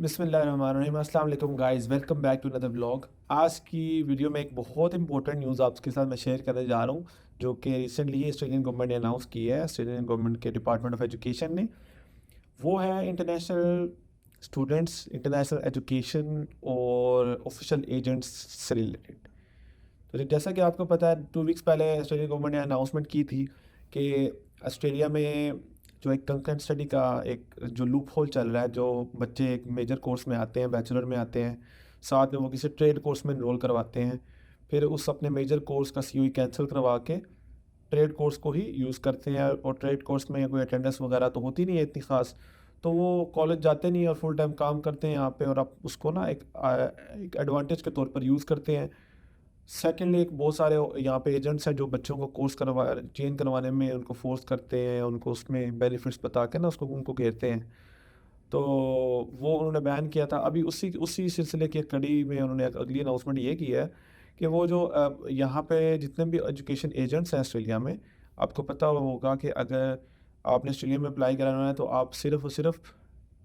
बिस्मिल्लाहिर्रहमानिर्रहीम। अस्सलाम वालेकुम guys, welcome back to another vlog. आज की वीडियो में एक बहुत इंपॉर्टेंट न्यूज़ आपके साथ मैं शेयर करने जा रहा हूँ, जो कि रिसेंटली ऑस्ट्रेलियन गवर्नमेंट ने अनाउंस की है। ऑस्ट्रेलियन गवर्नमेंट के डिपार्टमेंट ऑफ एजुकेशन ने, वो है इंटरनेशनल स्टूडेंट्स, इंटरनेशनल एजुकेशन और ऑफिशियल एजेंट्स से रिलेटेड। तो जैसा कि आपको पता है, 2 वीक्स पहले ऑस्ट्रेलियन गवर्नमेंट ने अनाउंसमेंट की थी कि ऑस्ट्रेलिया में जो एक कंकरेंट स्टडी का एक जो लूप होल चल रहा है, जो बच्चे एक मेजर कोर्स में आते हैं, बैचलर में आते हैं, साथ में वो किसी ट्रेड कोर्स में इनरोल करवाते हैं, फिर उस अपने मेजर कोर्स का सीयूई कैंसिल करवा के ट्रेड कोर्स को ही यूज़ करते हैं। और ट्रेड कोर्स में कोई अटेंडेंस वगैरह तो होती नहीं है इतनी ख़ास, तो वो कॉलेज जाते नहीं और फुल टाइम काम करते हैं यहाँ पे, और आप उसको ना एक एडवांटेज के तौर पर यूज़ करते हैं। सेकेंडली, एक बहुत सारे यहाँ पे एजेंट्स हैं जो बच्चों को कोर्स चेंज करवाने में उनको फोर्स करते हैं, उनको उसमें बेनिफिट्स बता के ना उसको उनको घेरते हैं। तो वो उन्होंने बैन किया था। अभी उसी उसी सिलसिले की एक कड़ी में उन्होंने एक अगली अनाउंसमेंट ये की है कि वो जो यहाँ पे जितने भी एजुकेशन एजेंट्स हैं ऑस्ट्रेलिया में, आपको पता होगा कि अगर आपने ऑस्ट्रेलिया में अप्लाई कराना है तो आप सिर्फ़ और सिर्फ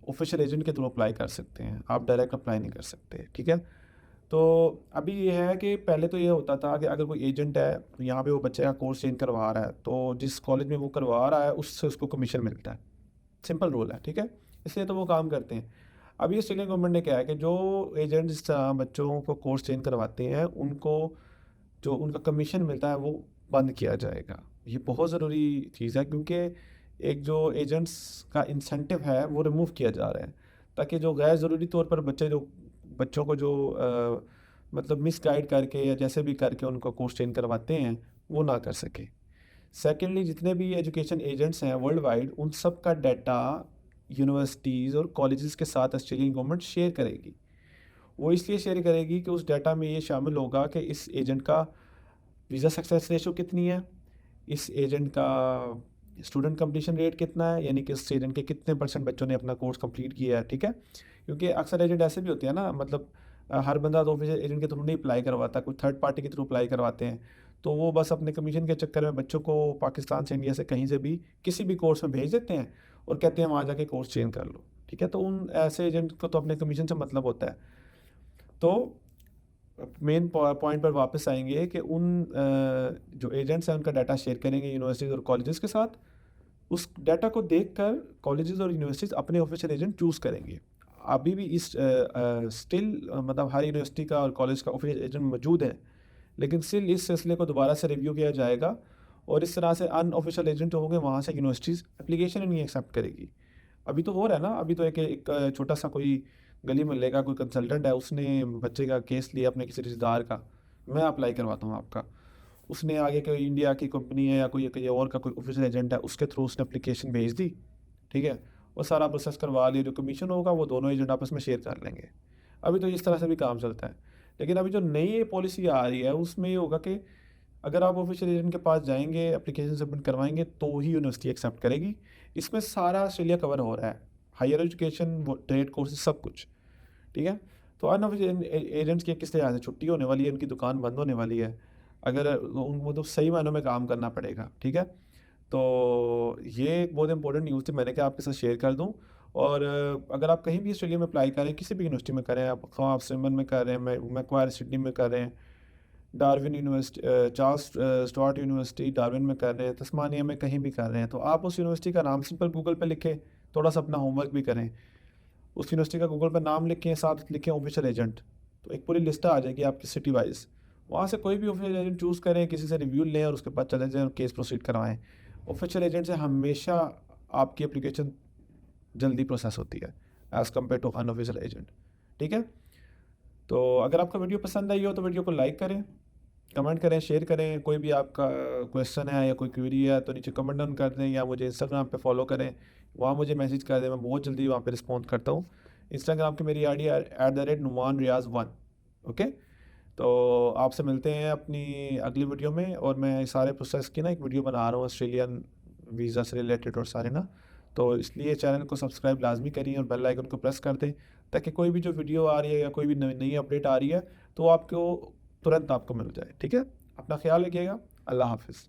ऑफिशियल एजेंट के थ्रू अप्लाई कर सकते हैं, आप डायरेक्ट अप्लाई नहीं कर सकते, ठीक है। तो अभी ये है कि पहले तो ये होता था कि अगर कोई एजेंट है तो यहाँ पे वो बच्चे का कोर्स चेंज करवा रहा है, तो जिस कॉलेज में वो करवा रहा है उससे उसको कमीशन मिलता है। सिंपल रूल है, ठीक है। इसलिए तो वो काम करते हैं। अभी ऑस्ट्रेलियन गवर्नमेंट ने क्या है कि जो एजेंट जिस तरह बच्चों को कोर्स चेंज करवाते हैं, उनको जो उनका कमीशन मिलता है वो बंद किया जाएगा। ये बहुत ज़रूरी चीज़ है, क्योंकि एक जो एजेंट्स का इंसेंटिव है वो रिमूव किया जा रहा है, ताकि जो गैर ज़रूरी तौर पर बच्चों को जो मतलब मिसगाइड करके या जैसे भी करके उनको कोर्स चेंज करवाते हैं, वो ना कर सके। सेकेंडली, जितने भी एजुकेशन एजेंट्स हैं वर्ल्ड वाइड, उन सब का डाटा यूनिवर्सिटीज़ और कॉलेजेस के साथ ऑस्ट्रेलियन गवर्नमेंट शेयर करेगी। वो इसलिए शेयर करेगी कि उस डाटा में ये शामिल होगा कि इस एजेंट का वीज़ा सक्सेस रेशो कितनी है, इस एजेंट का स्टूडेंट कंप्लीशन रेट कितना है, यानी कि इस एजेंट के कितने परसेंट बच्चों ने अपना कोर्स कंप्लीट किया है, ठीक है। क्योंकि अक्सर एजेंट ऐसे भी होते हैं ना, मतलब हर बंदा तो ऑफिशियल एजेंट के थ्रू नहीं अप्लाई करवाता, कुछ थर्ड पार्टी के थ्रू अप्लाई करवाते हैं। तो वो बस अपने कमीशन के चक्कर में बच्चों को पाकिस्तान से, इंडिया से, कहीं से भी किसी भी कोर्स में भेज देते हैं और कहते हैं वहाँ जाके कोर्स चेंज कर लो, ठीक है। तो उन ऐसे एजेंट को तो अपने कमीशन से मतलब होता है। तो मेन पॉइंट पर वापस आएंगे कि उन जो एजेंट्स हैं उनका डाटा शेयर करेंगे यूनिवर्सिटीज़ और कॉलेजेस के साथ। उस डाटा को देखकर कॉलेजेस और यूनिवर्सिटीज़ अपने ऑफिशियल एजेंट चूज़ करेंगे। अभी भी इस स्टिल मतलब हर यूनिवर्सिटी का और कॉलेज का ऑफिशियल एजेंट मौजूद है, लेकिन स्टिल इस सिलसिले को दोबारा से रिव्यू किया जाएगा, और इस तरह से अनऑफिशियल एजेंट जो होंगे वहाँ से यूनिवर्सिटीज़ एप्लीकेशन ही नहीं एक्सेप्ट करेगी। अभी तो हो रहा है ना, अभी तो एक छोटा सा कोई गली मोहल्ले का कोई कंसल्टेंट है, उसने बच्चे का केस लिया अपने किसी रिश्तेदार का, मैं अप्लाई करवाता हूँ आपका। उसने आगे कोई इंडिया की कंपनी है या कोई और का कोई ऑफिशियल एजेंट है, उसके थ्रू उसने एप्लीकेशन भेज दी, ठीक है। वो सारा प्रोसेस करवा लिया, जो कमीशन होगा वो दोनों एजेंट आपस में शेयर कर लेंगे। अभी तो इस तरह से भी काम चलता है। लेकिन अभी जो नई पॉलिसी आ रही है उसमें ये होगा कि अगर आप ऑफिशियल एजेंट के पास जाएंगे, एप्लीकेशन सबमिट करवाएंगे, तो ही यूनिवर्सिटी एक्सेप्ट करेगी। इसमें सारा ऑस्ट्रेलिया कवर हो रहा है, हायर एजुकेशन, ट्रेड कोर्सेज, सब कुछ, ठीक है। तो अनऑफिशियल एजेंट्स की किस तरह से छुट्टी होने वाली है, उनकी दुकान बंद होने वाली है। अगर उनको तो सही मायनों में काम करना पड़ेगा, ठीक है। तो ये एक बहुत इंपॉर्टेंट न्यूज़ थी, मैंने कहा आपके साथ शेयर कर दूं। और अगर आप कहीं भी ऑस्ट्रेलिया में अप्लाई करें, किसी भी यूनिवर्सिटी में करें, आप सिमन में कर रहे हैं, मैक्वायर सिडनी में कर रहे हैं, Darwin university, Charles Stuart university Darwin में कर रहे हैं, तस्मानिया में कहीं भी कर रहे हैं, तो आप उस यूनिवर्सिटी का नाम सिंपल गूगल पे लिखें, थोड़ा सा अपना होमवर्क भी करें, उस यूनिवर्सिटी का गूगल पर नाम लिखें, साथ लिखें ऑफिशियल एजेंट, तो एक पूरी लिस्ट आ जाएगी आपकी सिटी वाइज। वहाँ से कोई भी ऑफिशियल एजेंट चूज़ करें, किसी से रिव्यू लें और उसके बाद चले जाएँ और केस प्रोसीड करवाएं। ऑफिशियल एजेंट से हमेशा आपकी एप्लीकेशन जल्दी प्रोसेस होती है as compare to unofficial agent, ठीक है। तो अगर आपको वीडियो पसंद आई हो तो वीडियो को लाइक करें, कमेंट करें, शेयर करें। कोई भी आपका क्वेश्चन है या कोई क्वेरी है तो नीचे कमेंट डाउन कर दें, या मुझे इंस्टाग्राम पे फॉलो करें, वहाँ मुझे मैसेज कर दें, मैं बहुत जल्दी वहाँ पे रिस्पॉन्ड करता हूँ। इंस्टाग्राम की मेरी आईडी है @numanriaz1। ओके, तो आपसे मिलते हैं अपनी अगली वीडियो में। और मैं इस सारे प्रोसेस की ना एक वीडियो बना रहा हूँ, ऑस्ट्रेलियन वीज़ा से रिलेटेड और सारे ना, तो इसलिए चैनल को सब्सक्राइब लाजमी करिए और बेल आइकन को प्रेस कर दें, ताकि कोई भी जो वीडियो आ रही है या कोई भी नई अपडेट आ रही है तो आपको तुरंत आपको मिल जाए, ठीक है। अपना ख्याल रखिएगा। अल्लाह हाफिज़।